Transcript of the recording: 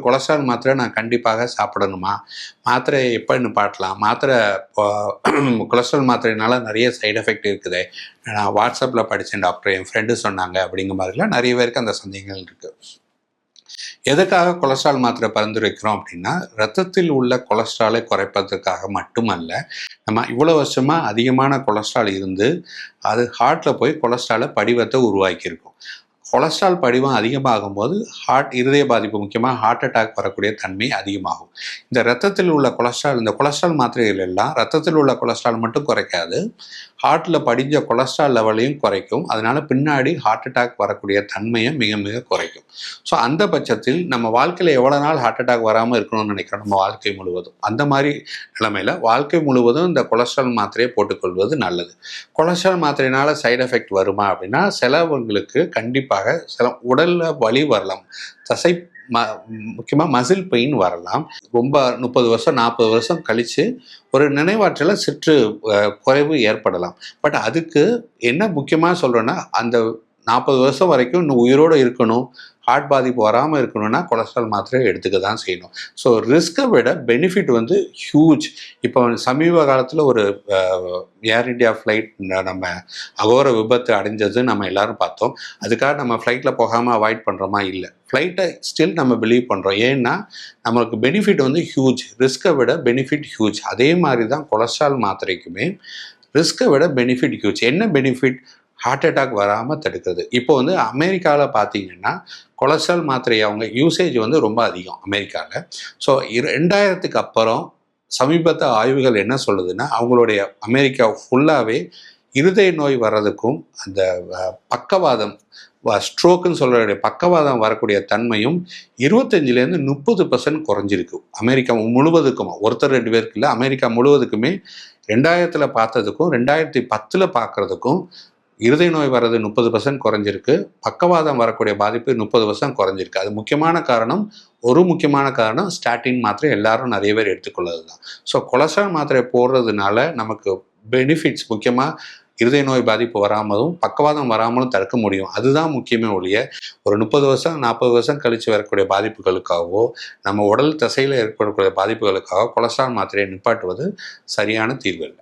Cholesterol மாத்திரை நான் கண்டிப்பாக சாப்பிடணுமா? மாத்திரை எப்போ நிப்பாட்டலாம்? மாத்திரை கொலஸ்ட்ரால் மாத்திரையினால நிறைய சைடு எஃபெக்ட் இருக்குதே. நான் வாட்ஸ்அப்பில் படித்தேன் டாக்டர், என் ஃப்ரெண்டு சொன்னாங்க அப்படிங்கிற மாதிரிலாம் நிறைய பேருக்கு அந்த சந்தேகங்கள் இருக்குது. எதுக்காக கொலஸ்ட்ரால் மாத்திரை பரிந்துரைக்கிறோம் அப்படின்னா, ரத்தத்தில் உள்ள கொலஸ்ட்ராலை குறைப்பதற்காக மட்டுமல்ல. நம்ம இவ்வளோ வருஷமாக அதிகமான கொலஸ்ட்ரால் இருந்து அது ஹார்ட்டில் போய் கொலஸ்ட்ராலை படிவத்தை உருவாக்கியிருக்கும். கொலஸ்ட்ரால் படிவம் அதிகமாகும் போது இருதய பாதிப்பு, முக்கியமாக ஹார்ட் அட்டாக் வரக்கூடிய தன்மை அதிகமாகும். இந்த ரத்தத்தில் உள்ள இந்த கொலஸ்ட்ரால் மாத்திரைகள் எல்லாம் ரத்தத்தில் உள்ள கொலஸ்ட்ரால் மட்டும் குறைக்காது, ஹார்ட்டில் படிஞ்ச கொலஸ்ட்ரால் லெவலையும் குறைக்கும். அதனால பின்னாடி ஹார்ட் அட்டாக் வரக்கூடிய தன்மையை மிக மிக குறைக்கும். ஸோ அந்த பட்சத்தில் நம்ம வாழ்க்கையில் எவ்வளோ நாள் ஹார்ட் அட்டாக் வராமல் இருக்கணும்னு நினைக்கிறோம் நம்ம வாழ்க்கை முழுவதும், அந்த மாதிரி நிலைமையில் வாழ்க்கை முழுவதும் இந்த கொலஸ்ட்ரால் மாத்திரையை போட்டுக்கொள்வது நல்லது. கொலஸ்ட்ரால் மாத்திரையினால சைடு எஃபெக்ட் வருமா அப்படின்னா, சிலவங்களுக்கு கண்டிப்பாக சில உடலில் வலி வரலாம், தசை முக்கியமாக மசில் பெயின் வரலாம். ரொம்ப 30 வருஷம் 40 வருஷம் கழித்து ஒரு நினைவாற்றல சற்று குறைவு ஏற்படலாம். பட் அதுக்கு என்ன முக்கியமாக சொல்கிறேன்னா, அந்த 40 வருஷம் வரைக்கும் இன்னும் உயிரோடு இருக்கணும், ஹார்ட் பாதிப்பு வராமல் இருக்கணும்னா கொலஸ்ட்ரால் மாத்திரை எடுத்துக்க தான் செய்யணும். ஸோ ரிஸ்க்கை விட பெனிஃபிட் ஹியூஜ். இப்போ சமீப காலத்தில் ஒரு ஏர் இண்டியா ஃப்ளைட் நம்ம அகோர விபத்து அடைஞ்சது நம்ம எல்லாரும் பார்த்தோம். அதுக்காக நம்ம ஃப்ளைட்டில் போகாமல் அவாய்ட் பண்ணுறோமா? இல்லை, ஃப்ளைட்டை ஸ்டில் நம்ம பிலீவ் பண்ணுறோம். ஏன்னா நம்மளுக்கு பெனிஃபிட் ஹியூஜ், ரிஸ்க்கை விட பெனிஃபிட் ஹியூஜ். அதே மாதிரி தான் கொலஸ்ட்ரால் மாத்திரைக்குமே ரிஸ்க்கை விட பெனிஃபிட் ஹியூஜ். என்ன பெனிஃபிட்? ஹார்ட் அட்டாக் வராமல் தடுக்கிறது. இப்போ அமெரிக்காவில் பார்த்தீங்கன்னா கொலஸ்ட்ரால் மாத்திரை அவங்க யூசேஜ் ரொம்ப அதிகம் அமெரிக்காவில். ஸோ 2000க்கு அப்புறம் சமீபத்த ஆய்வுகள் என்ன சொல்லுதுன்னா, அவங்களுடைய அமெரிக்கா ஃபுல்லாகவே இருதய நோய் வர்றதுக்கும் அந்த பக்கவாதம் ஸ்ட்ரோக்குன்னு சொல்கிற பக்கவாதம் வரக்கூடிய தன்மையும் 25லேருந்து 30% குறைஞ்சிருக்கு அமெரிக்கா முழுவதுக்கும். ஒருத்தர் 2 பேருக்கு இல்லை, அமெரிக்கா முழுவதுக்குமே 2000 பார்த்ததுக்கும் 2010 பார்க்குறதுக்கும் இருதய நோய் வர்றது 30% குறைஞ்சிருக்கு, பக்கவாதம் வரக்கூடிய பாதிப்பு 30% குறைஞ்சிருக்கு. அது முக்கியமான காரணம் ஸ்டாட்டின் மாத்திரை எல்லாரும் நிறைய பேர் எடுத்துக்கொள்ளது தான். ஸோ கொலஸ்ட்ரால் மாத்திரை போடுறதுனால நமக்கு பெனிஃபிட்ஸ், முக்கியமாக இருதய நோய் பாதிப்பு வராமலும் பக்கவாதம் வராமலும் தடுக்க முடியும். அதுதான் முக்கியமே ஒழிய ஒரு 30 வருஷம் 40 வருஷம் கழித்து வரக்கூடிய பாதிப்புகளுக்காகவோ நம்ம உடல் தசையில் ஏற்படக்கூடிய பாதிப்புகளுக்காக கொலஸ்ட்ரால் மாத்திரையை நிப்பாட்டுவது சரியான தீர்வு இல்லை.